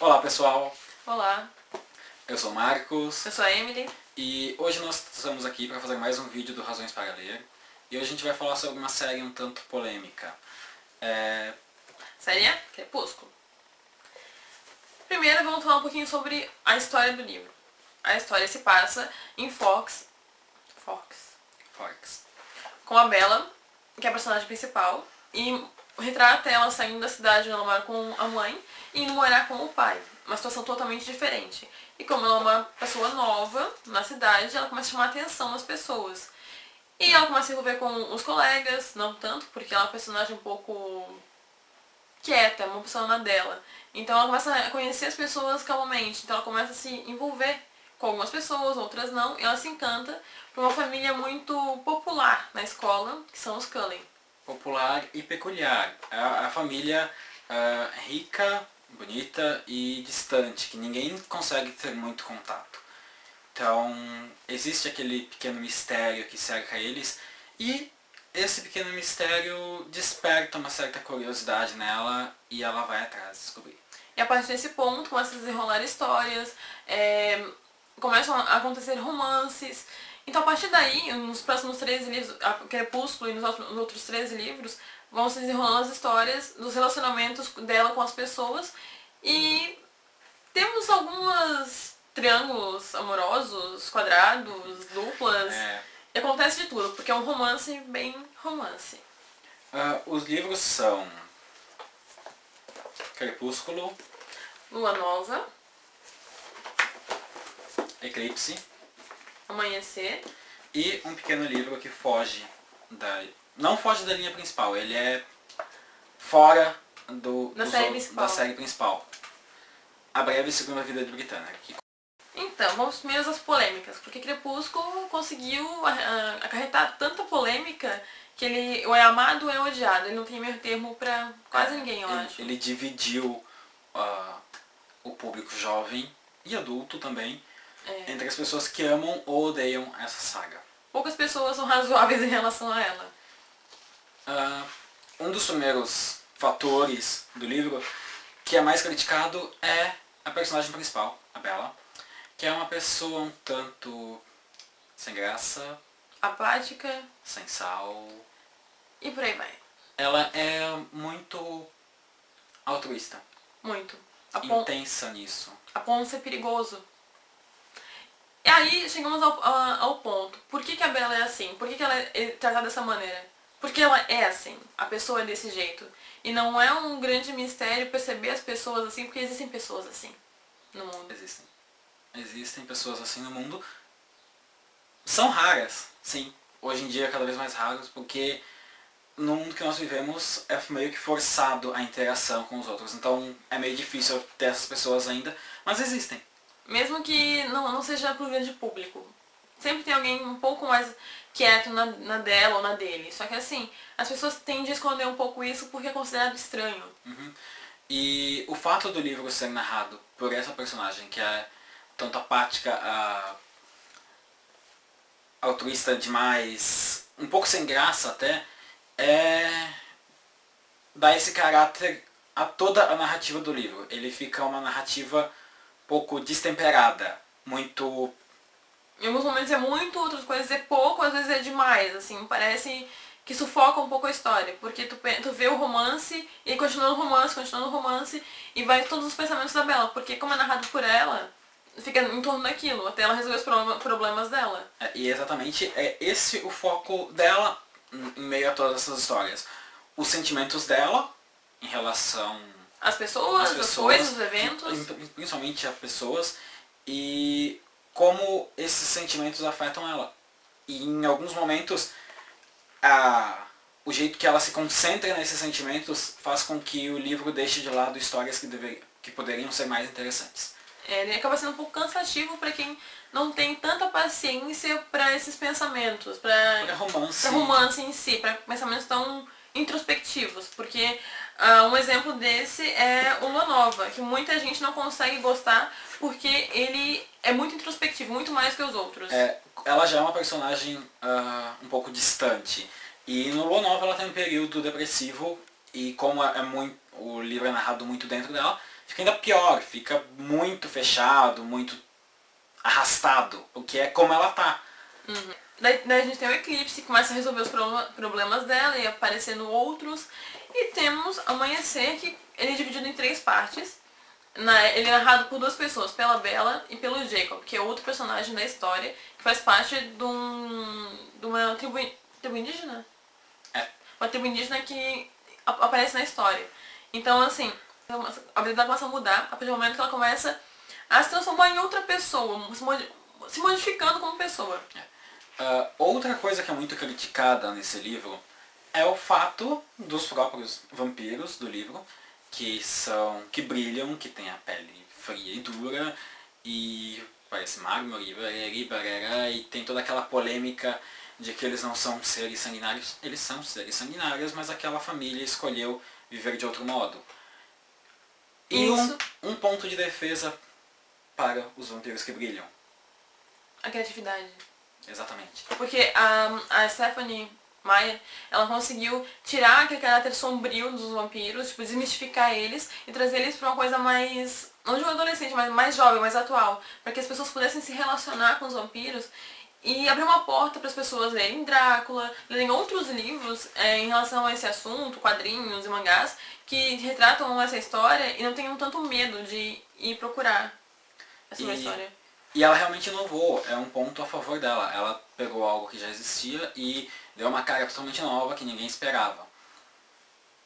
Olá pessoal, Olá, eu sou o Marcos eu sou a Emily. e hoje nós estamos aqui para fazer mais um vídeo do Razões para Ler e hoje a gente vai falar sobre uma série um tanto polêmica. Série Crepúsculo. Primeiro vamos falar um pouquinho sobre a história do livro. A história se passa em Forks, com a Bella, que é a personagem principal, e retrata ela saindo da cidade onde ela mora com a mãe e indo morar com o pai. Uma situação totalmente diferente. E como ela é uma pessoa nova na cidade, ela começa a chamar a atenção das pessoas. E ela começa a se envolver com os colegas, não tanto, porque ela é uma personagem um pouco quieta, uma pessoa na dela. Então ela começa a conhecer as pessoas calmamente. Então ela começa a se envolver com algumas pessoas, outras não. E ela se encanta por uma família muito popular na escola, que são os Cullen. Popular e peculiar. A família rica, bonita e distante, que ninguém consegue ter muito contato. Então existe aquele pequeno mistério que cerca eles e esse pequeno mistério desperta uma certa curiosidade nela e ela vai atrás de descobrir. E a partir desse ponto começa a desenrolar histórias, começam a acontecer romances. Então a partir daí, nos próximos 13 livros, a Crepúsculo e nos outros 13 livros, vão se desenrolando as histórias dos relacionamentos dela com as pessoas. E temos alguns triângulos amorosos, quadrados, duplas. E acontece de tudo, porque é um romance bem romance. Os livros são Crepúsculo, Lua Nova, Eclipse Amanhecer e um pequeno livro que foge não foge da linha principal, ele é fora da série principal. A Breve Segunda Vida de Britânia. Então, vamos primeiro às polêmicas, porque Crepúsculo conseguiu acarretar tanta polêmica que ele ou é amado ou é odiado. Ele não tem meio termo pra quase ninguém, eu acho. Ele dividiu o público jovem e adulto também entre as pessoas que amam ou odeiam essa saga. Poucas pessoas são razoáveis em relação a ela. Um dos primeiros fatores do livro que é mais criticado é a personagem principal, a Bella, que é uma pessoa um tanto sem graça, Apática sem sal. e por aí vai. Ela é muito altruísta. Muito. Intensa nisso. A ponto de ser perigoso. E aí chegamos ao ponto. Por que a Bella é assim? Por que ela é tratada dessa maneira? Porque ela é assim. A pessoa é desse jeito. E não é um grande mistério perceber as pessoas assim, porque existem pessoas assim no mundo. Existem pessoas assim no mundo. São raras, sim. Hoje em dia é cada vez mais raras, porque no mundo que nós vivemos é meio que forçado a interação com os outros. Então é meio difícil ter essas pessoas ainda, mas existem. Mesmo que não seja pro grande público. Sempre tem alguém um pouco mais quieto na dela ou na dele. Só que assim, as pessoas tendem a esconder um pouco isso porque é considerado estranho. E o fato do livro ser narrado por essa personagem, que é tanto apática, altruísta demais, um pouco sem graça até, dá esse caráter a toda a narrativa do livro. Ele fica uma narrativa pouco destemperada, muito... Em alguns momentos é muito, outras coisas é pouco, às vezes é demais, assim, parece que sufoca um pouco a história, porque tu vê o romance, e continua no romance, e vai todos os pensamentos da Bella, porque como é narrado por ela, fica em torno daquilo, até ela resolver os problemas dela. E exatamente é esse o foco dela em meio a todas essas histórias. Os sentimentos dela em relação As pessoas, as coisas, os eventos. Principalmente as pessoas, e como esses sentimentos afetam ela. E em alguns momentos, o jeito que ela se concentra nesses sentimentos faz com que o livro deixe de lado histórias que poderiam ser mais interessantes. Ele acaba sendo um pouco cansativo para quem não tem tanta paciência para esses pensamentos, para romance em si, para pensamentos tão introspectivos, porque um exemplo desse é o Lua Nova, que muita gente não consegue gostar porque ele é muito introspectivo, muito mais que os outros. Ela já é uma personagem um pouco distante, e no Lua Nova ela tem um período depressivo, e como o livro é narrado muito dentro dela, fica ainda pior, fica muito fechado, muito arrastado, o que é como ela tá. Daí a gente tem o Eclipse, que começa a resolver os problemas dela e aparecendo outros. E temos Amanhecer, que ele é dividido em 3 partes. Ele é narrado por 2 pessoas, pela Bella e pelo Jacob, que é outro personagem da história, que faz parte de uma tribo indígena? É. Uma tribo indígena que aparece na história. Então, assim, a vida dela começa a mudar a partir do momento que ela começa a se transformar em outra pessoa, se modificando como pessoa. Outra coisa que é muito criticada nesse livro é o fato dos próprios vampiros do livro, que brilham, que têm a pele fria e dura, e parece mármore, e tem toda aquela polêmica de que eles não são seres sanguinários. Eles são seres sanguinários, mas aquela família escolheu viver de outro modo. E um ponto de defesa para os vampiros que brilham. A criatividade. Exatamente. Porque a Stephenie Meyer, ela conseguiu tirar aquele caráter sombrio dos vampiros, tipo, desmistificar eles e trazer eles pra uma coisa mais, não de um adolescente, mas mais jovem, mais atual, para que as pessoas pudessem se relacionar com os vampiros e abrir uma porta para as pessoas lerem Drácula, lerem outros livros em relação a esse assunto, quadrinhos e mangás, que retratam essa história e não tenham tanto medo de ir procurar essa história. E ela realmente inovou, é um ponto a favor dela. Ela pegou algo que já existia e deu uma cara totalmente nova que ninguém esperava.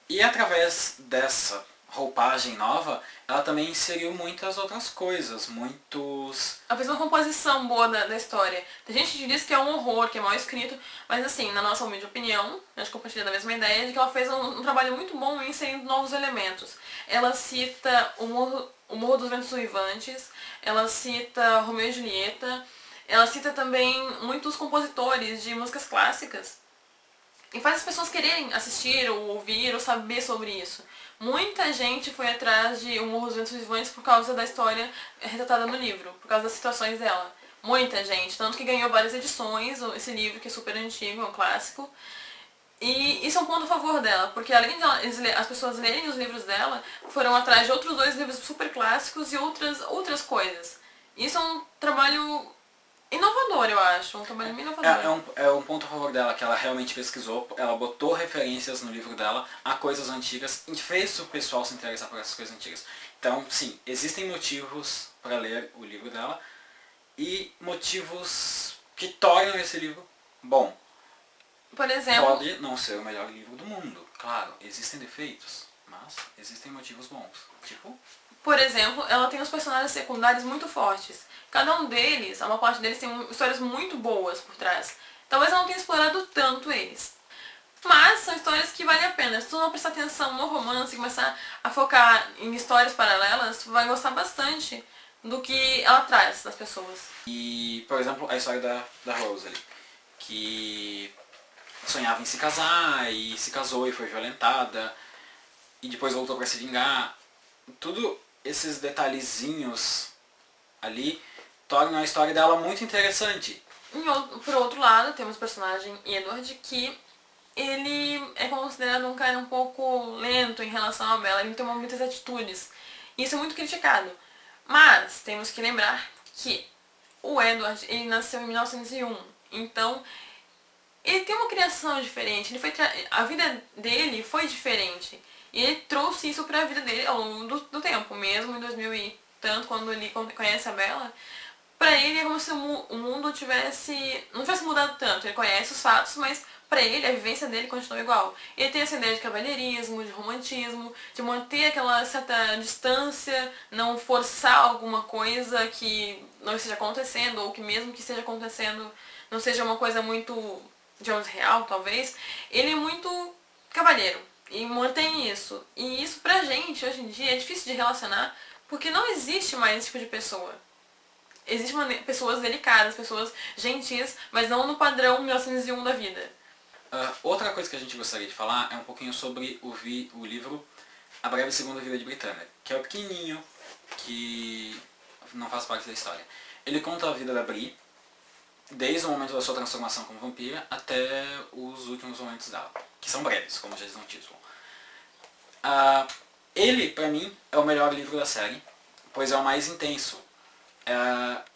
E através dessa roupagem nova, ela também inseriu muitas outras coisas, Ela fez uma composição boa da história. Tem gente que diz que é um horror, que é mal escrito, mas assim, na nossa humilde opinião, a gente compartilha da mesma ideia, de que ela fez um trabalho muito bom em inserindo novos elementos. Ela cita o Morro dos Ventos Uivantes, ela cita Romeu e Julieta, ela cita também muitos compositores de músicas clássicas e faz as pessoas quererem assistir ou ouvir ou saber sobre isso. Muita gente foi atrás de O Morro dos Ventos Uivantes por causa da história retratada no livro, por causa das situações dela. Muita gente, tanto que ganhou várias edições, esse livro que é super antigo, é um clássico. E isso é um ponto a favor dela, porque além de as pessoas lerem os livros dela, foram atrás de outros 2 livros super clássicos e outras coisas. Isso é um trabalho inovador, eu acho, um trabalho bem inovador. É um ponto a favor dela, que ela realmente pesquisou, ela botou referências no livro dela a coisas antigas e fez o pessoal se interessar por essas coisas antigas. Então, sim, existem motivos para ler o livro dela e motivos que tornam esse livro bom. Por exemplo, pode não ser o melhor livro do mundo, claro, existem defeitos, mas existem motivos bons. Tipo? Por exemplo, ela tem os personagens secundários muito fortes. Cada um deles, uma parte deles tem histórias muito boas por trás. Talvez ela não tenha explorado tanto eles. Mas são histórias que valem a pena. Se tu não prestar atenção no romance e começar a focar em histórias paralelas, tu vai gostar bastante do que ela traz das pessoas. E, por exemplo, a história da Rosalie, que sonhava em se casar e se casou e foi violentada e depois voltou para se vingar. Tudo esses detalhezinhos ali tornam a história dela muito interessante. Por outro lado, temos o personagem Edward, que ele é considerado um cara um pouco lento em relação à Bella, ele não toma muitas atitudes. E isso é muito criticado. Mas temos que lembrar que o Edward, ele nasceu em 1901, então ele tem uma criação diferente, a vida dele foi diferente. E ele trouxe isso pra vida dele ao longo do tempo, mesmo em 2000 e tanto, quando ele conhece a Bella. Pra ele é como se o mundo não tivesse mudado tanto. Ele conhece os fatos, mas pra ele a vivência dele continua igual. Ele tem essa ideia de cavalheirismo, de romantismo, de manter aquela certa distância, não forçar alguma coisa que não esteja acontecendo, ou que mesmo que esteja acontecendo não seja uma coisa muito, digamos, real, talvez. Ele é muito cavalheiro e mantém isso. E isso pra gente, hoje em dia, é difícil de relacionar, porque não existe mais esse tipo de pessoa. Existem pessoas delicadas, pessoas gentis, mas não no padrão 1901 da vida. Outra coisa que a gente gostaria de falar é um pouquinho sobre o livro A Breve Segunda Vida de Britânia, que é o pequenininho, que não faz parte da história. Ele conta a vida da Bri, desde o momento da sua transformação como vampira até os últimos momentos dela, que são breves, como já diz no título. Ele, pra mim, é o melhor livro da série, pois é o mais intenso.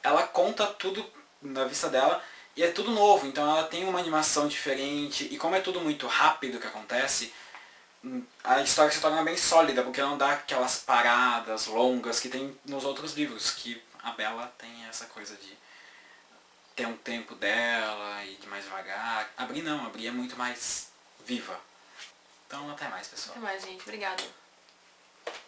Ela conta tudo na vista dela e é tudo novo, então ela tem uma animação diferente e como é tudo muito rápido que acontece, a história se torna bem sólida, porque não dá aquelas paradas longas que tem nos outros livros, que a Bella tem essa coisa de ter um tempo dela e de mais devagar. A Bri não, a Bri é muito mais viva. Então até mais, pessoal. Até mais, gente. Obrigada.